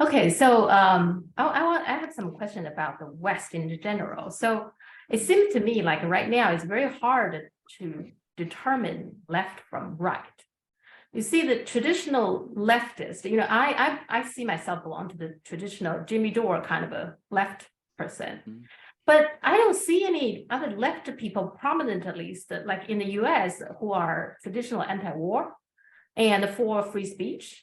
Okay, so I have some question about the West in general. So it seems to me like right now it's very hard to determine left from right. You see, the traditional leftist, I see myself belong to the traditional Jimmy Dore kind of a left person. Mm. But I don't see any other left people, prominent at least, like in the US, who are traditional anti-war and for free speech,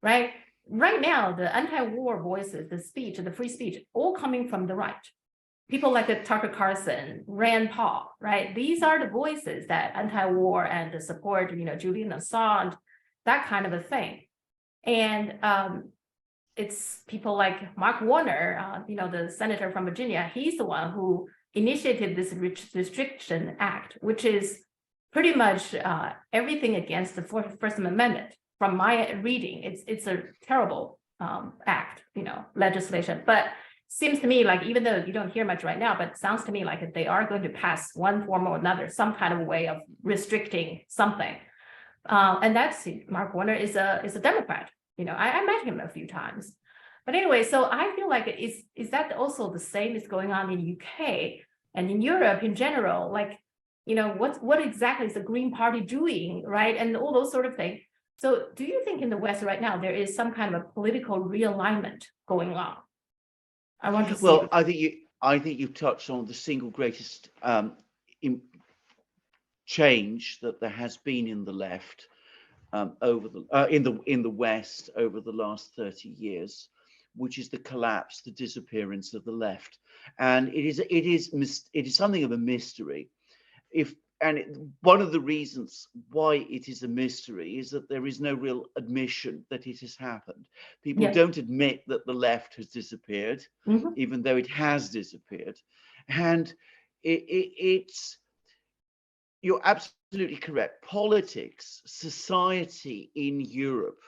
right? Right now, the anti-war voices, the speech, the free speech, all coming from the right. People like Tucker Carlson, Rand Paul, right? These are the voices that anti-war and the support, Julian Assange, that kind of a thing. And it's people like Mark Warner, the senator from Virginia. He's the one who initiated this Restriction Act, which is pretty much everything against the First Amendment. From my reading, it's a terrible act, legislation. But seems to me like, even though you don't hear much right now, but it sounds to me like they are going to pass one form or another, some kind of way of restricting something. And that's Mark Warner is a Democrat. I met him a few times. But anyway, so I feel like is that also the same is going on in UK and in Europe in general? Like, what exactly is the Green Party doing, right? And all those sort of things. So do you think in the West right now there is some kind of a political realignment going on? I want to see. Well, I think you've touched on the single greatest change that there has been in the left over the in the West over the last 30 years, which is the collapse, the disappearance of the left, and it is something of a mystery. One of the reasons why it is a mystery is that there is no real admission that it has happened. People Yes. don't admit that the left has disappeared, Mhm. even though it has disappeared, and it's you're absolutely correct. Politics, society in Europe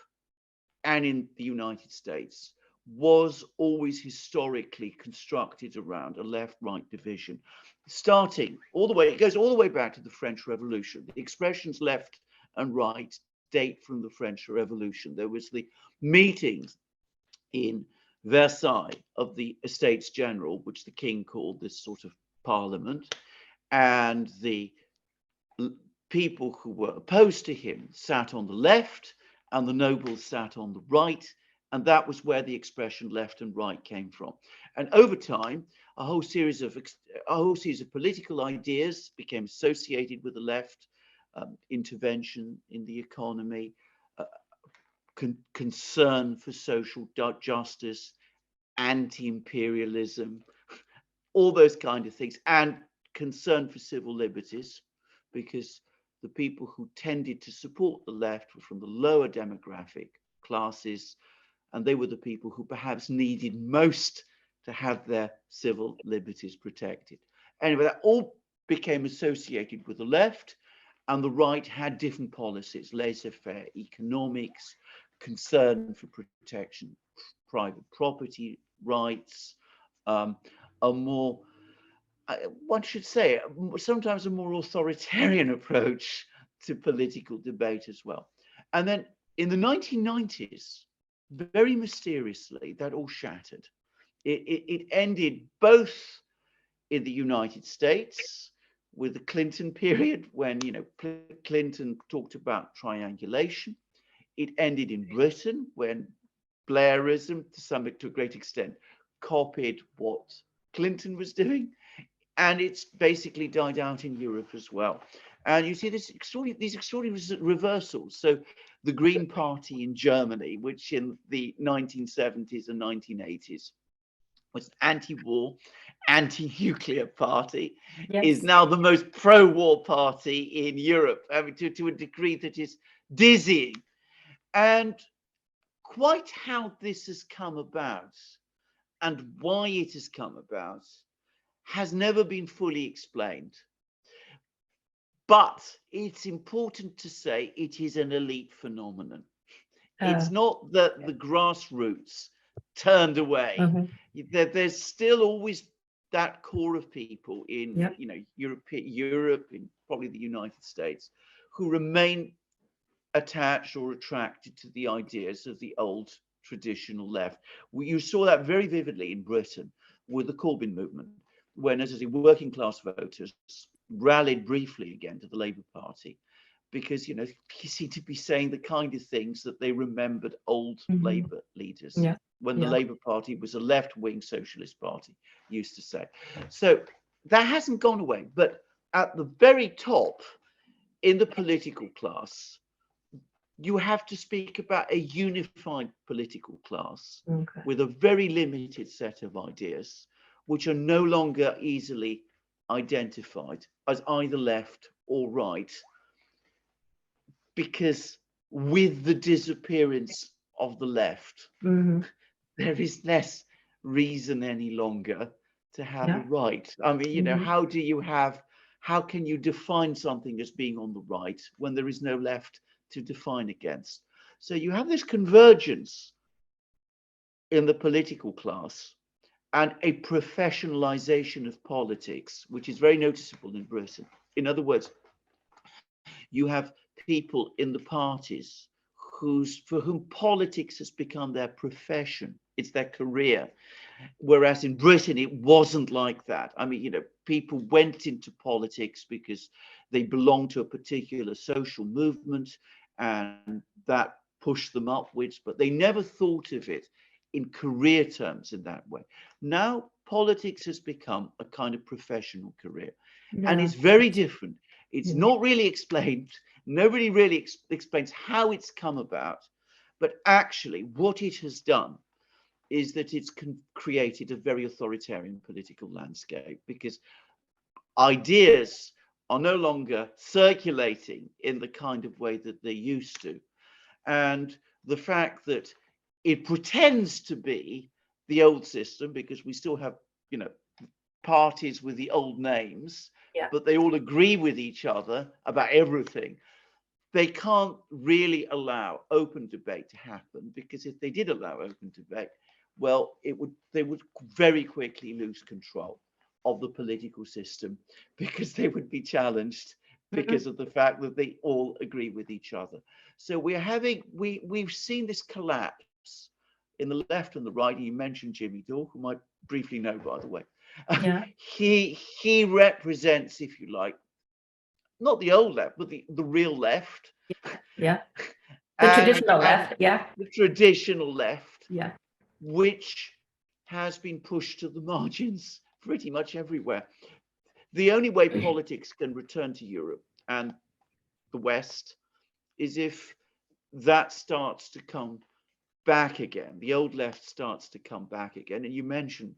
and in the United States was always historically constructed around a left-right division, starting all the way, it goes all the way back to the French Revolution. The expressions left and right date from the French Revolution. There was the meetings in Versailles of the Estates General, which the king called this sort of parliament, and the people who were opposed to him sat on the left and the nobles sat on the right, and that was where the expression left and right came from. And over time, a whole series of political ideas became associated with the left: intervention in the economy, concern for social justice, anti-imperialism, all those kind of things, and concern for civil liberties, because the people who tended to support the left were from the lower demographic classes, and they were the people who perhaps needed most to have their civil liberties protected. Anyway, that all became associated with the left, and the right had different policies: laissez-faire economics, concern for protection, private property rights, a more, one should say, sometimes a more authoritarian approach to political debate as well. And then in the 1990s, very mysteriously, that all shattered. It ended both in the United States with the Clinton period, when Clinton talked about triangulation. It ended in Britain when Blairism, to a great extent, copied what Clinton was doing, and it's basically died out in Europe as well. And you see these extraordinary reversals. So the Green Party in Germany, which in the 1970s and 1980s was an anti-war, anti-nuclear party, Yes. is now the most pro-war party in Europe. I mean, to a degree that is dizzying. And quite how this has come about and why it has come about has never been fully explained. But it's important to say it is an elite phenomenon. It's not that the grassroots turned away. There's still always that core of people in Yep. Europe, in probably the United States, who remain attached or attracted to the ideas of the old traditional left. You saw that very vividly in Britain with the Corbyn movement, when, as I say, working class voters rallied briefly again to the Labour Party, because he seemed to be saying the kind of things that they remembered old Labour leaders, when the Labour Party was a left-wing socialist party, used to say. So that hasn't gone away, but at the very top, in the political class, you have to speak about a unified political class with a very limited set of ideas, which are no longer easily identified as either left or right, because with the disappearance of the left, there is less reason any longer to have a right. I mean, how can you define something as being on the right when there is no left to define against? So you have this convergence in the political class and a professionalization of politics, which is very noticeable in Britain. In other words, you have people in the parties for whom politics has become their profession, it's their career. Whereas in Britain, it wasn't like that. I mean, people went into politics because they belonged to a particular social movement and that pushed them upwards, but they never thought of it in career terms in that way. Now, politics has become a kind of professional career, and it's very different. It's not really explained. Nobody really explains how it's come about, but actually what it has done is that it's created a very authoritarian political landscape, because ideas are no longer circulating in the kind of way that they used to. And the fact that it pretends to be the old system, because we still have, parties with the old names, but they all agree with each other about everything. They can't really allow open debate to happen, because if they did allow open debate, well, they would very quickly lose control of the political system, because they would be challenged because of the fact that they all agree with each other. So we've seen this collapse in the left and the right. You mentioned Jimmy Dore, whom I briefly know, by the way. He represents, if you like, not the old left, but the real left. The traditional left. The traditional left. Yeah. Which has been pushed to the margins pretty much everywhere. The only way politics can return to Europe and the West is if that starts to come back again. The old left starts to come back again. And you mentioned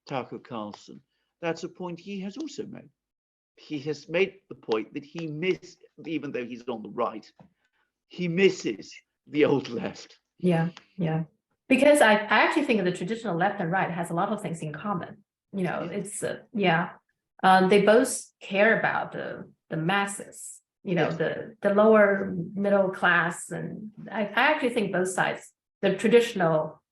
Tucker Carlson. That's a point he has also made. He has made the point that he missed, even though he's on the right, he misses the old left. Yeah. Because I actually think the traditional left and right has a lot of things in common. It's they both care about the masses, the lower middle class, and I actually think both sides, the traditional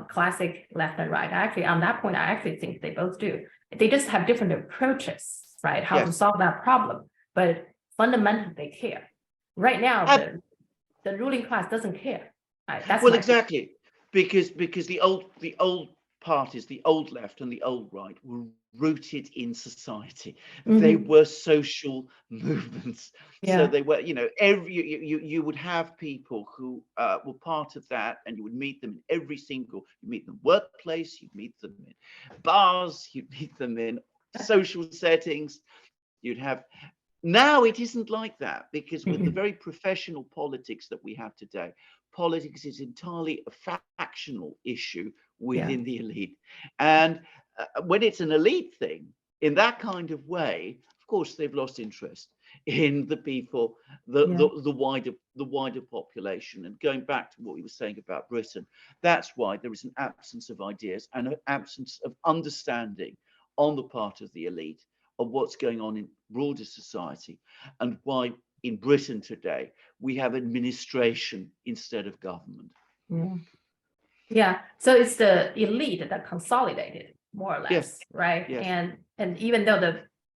classic left and right, actually on that point, I actually think they both do. They just have different approaches, right? How to solve that problem, but fundamentally they care. Right now, the ruling class doesn't care. That's exactly. Because the old parties, the old left and the old right, were rooted in society. They were social movements. So they were, you would have people who were part of that, and you would meet them in you meet them in workplace, you'd meet them in bars, you'd meet them in social settings. Now it isn't like that, because with the very professional politics that we have today, politics is entirely a factional issue within the elite. And when it's an elite thing in that kind of way, of course, they've lost interest in the people, the wider population. And going back to what we were saying about Britain, that's why there is an absence of ideas and an absence of understanding on the part of the elite of what's going on in broader society, and why in Britain today we have administration instead of government. So it's the elite that consolidated, more or less, right? And even though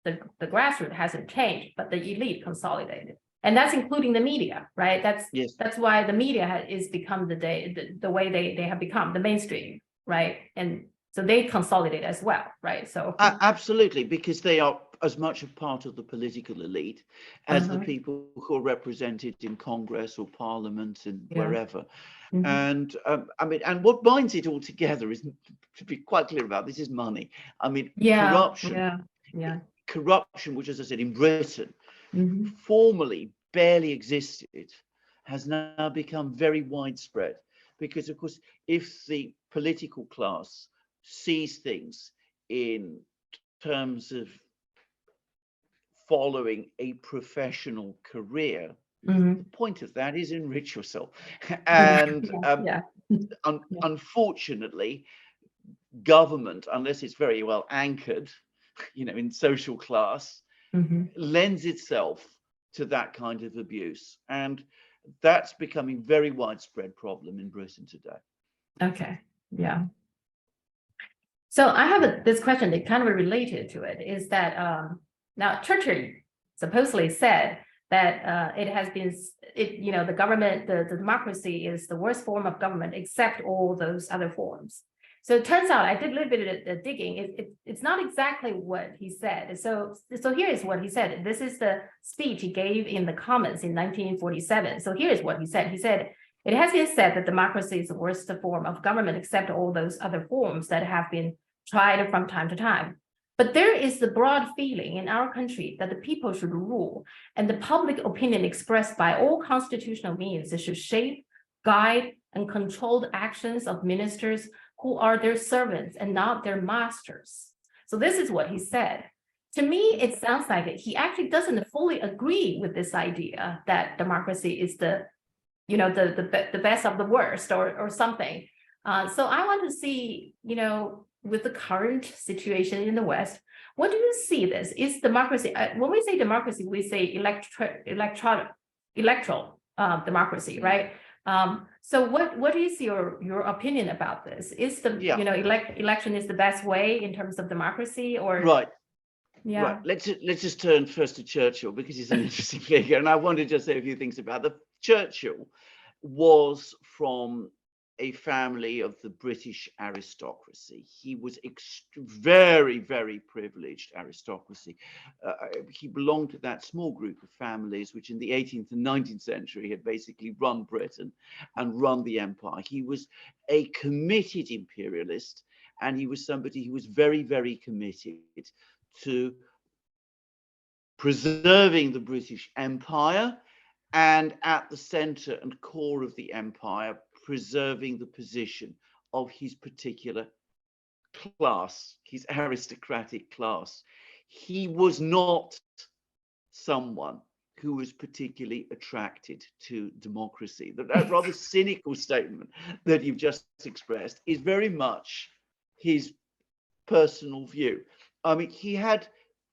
the grassroots hasn't changed, but the elite consolidated. And that's including the media, right? Yes. That's why the media is become the way they have become the mainstream, right? And so they consolidate as well, right? So Absolutely, because they are as much a part of the political elite as the uh-huh. people who are represented in Congress or Parliament and Yeah. wherever. Mhm. And I mean, and what binds it all together is, to be quite clear about this, is money. I mean, Yeah, corruption, yeah. corruption, which, as I said, in Britain Mhm. formerly barely existed, has now become very widespread. Because, of course, if the political class sees things in terms of following a professional career, Mhm. the point of that is enrich yourself. Yeah, And yeah, yeah. unfortunately, government, unless it's very well anchored, in social class, Mhm. lends itself to that kind of abuse. And that's becoming very widespread problem in Britain today. Okay, yeah. So I have this question that kind of related to it is that now Churchill supposedly said that it has been the government, the democracy is the worst form of government except all those other forms. So it turns out I did a little bit of digging. It's not exactly what he said. So here is what he said. This is the speech he gave in the Commons in 1947. So here is what he said. He said, it has been said that democracy is the worst form of government except all those other forms that have been tried from time to time. But there is the broad feeling in our country that the people should rule, and the public opinion expressed by all constitutional means should shape, guide, and control the actions of ministers who are their servants and not their masters. So this is what he said. To me, it sounds like he actually doesn't fully agree with this idea that democracy is the best of the worst or something. So I want to see, with the current situation in the West, what do you see this? Is democracy, when we say democracy, we say electoral democracy, right? So what is your opinion about this? Is the, Yeah. election is the best way in terms of democracy or? Right. Yeah. Right. Let's just turn first to Churchill, because he's an interesting figure, and I want to just say a few things about the Churchill was from a family of the British aristocracy. He was very, very privileged aristocracy. He belonged to that small group of families which in the 18th and 19th century had basically run Britain and run the empire. He was a committed imperialist, and he was somebody who was very, very committed to preserving the British Empire, and at the center and core of the empire, preserving the position of his particular class, his aristocratic class. He was not someone who was particularly attracted to democracy. That rather cynical statement that you've just expressed is very much his personal view. I mean, he had,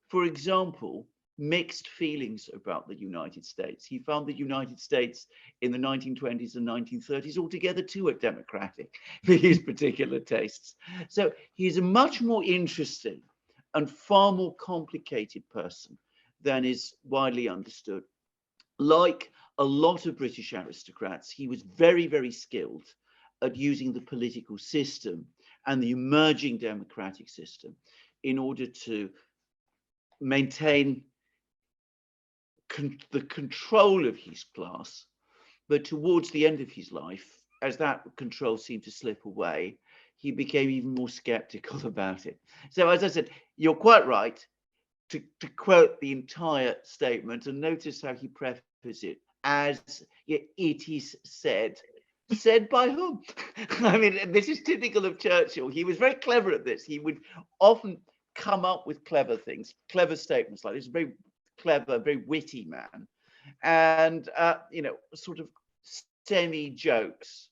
for example, mixed feelings about the United States. He found the United States in the 1920s and 1930s altogether too democratic for his particular tastes. So he's a much more interesting and far more complicated person than is widely understood. Like a lot of British aristocrats, he was very, very skilled at using the political system and the emerging democratic system in order to maintain the control of his class. But towards the end of his life, as that control seemed to slip away, he became even more skeptical about it. So, as I said, you're quite right to quote the entire statement, and notice how he prefaces it as it is said. Said by whom? I mean, this is typical of Churchill. He was very clever at this. He would often come up with clever things, clever statements like this. Very clever, very witty man, and sort of semi jokes,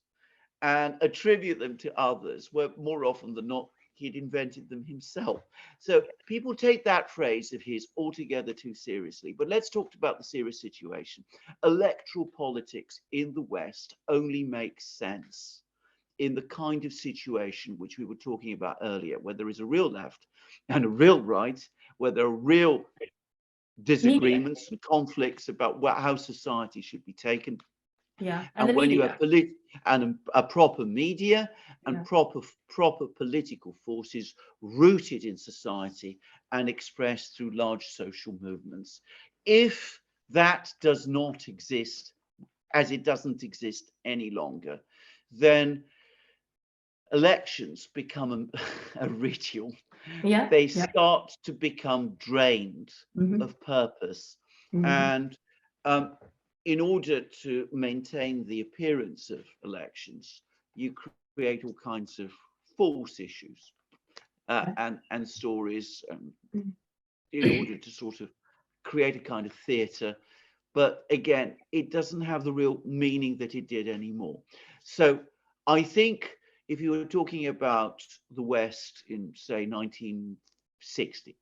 and attribute them to others, where more often than not he'd invented them himself. So people take that phrase of his altogether too seriously. But let's talk about the serious situation. Electoral politics in the West only makes sense in the kind of situation which we were talking about earlier, where there is a real left and a real right, where there are real disagreements and conflicts about how society should be taken. Yeah, And the when you media. have a proper media and Yeah. proper political forces rooted in society and expressed through large social movements, if that does not exist, as it doesn't exist any longer, then elections become a ritual. Yeah, They yeah. start to become drained Mhm, of purpose. mhm. And in order to maintain the appearance of elections, you create all kinds of false issues Yeah. and stories Mhm. in order to sort of create a kind of theatre. But again, it doesn't have the real meaning that it did anymore. So I think if you were talking about the West in, say, 1960,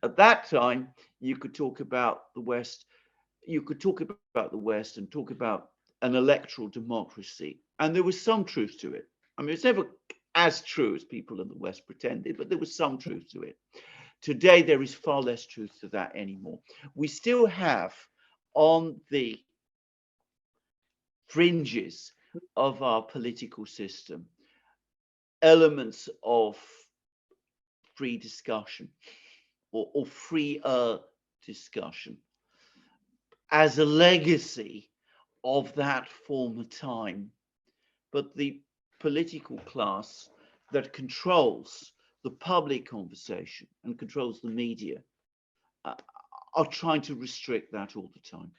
at that time, you could talk about the West, you could talk about the West and talk about an electoral democracy. And there was some truth to it. I mean, it's never as true as people in the West pretended, but there was some truth to it. Today, there is far less truth to that anymore. We still have on the fringes of our political system elements of free discussion or freer discussion as a legacy of that former time. But the political class that controls the public conversation and controls the media uh, are trying to restrict that all the time.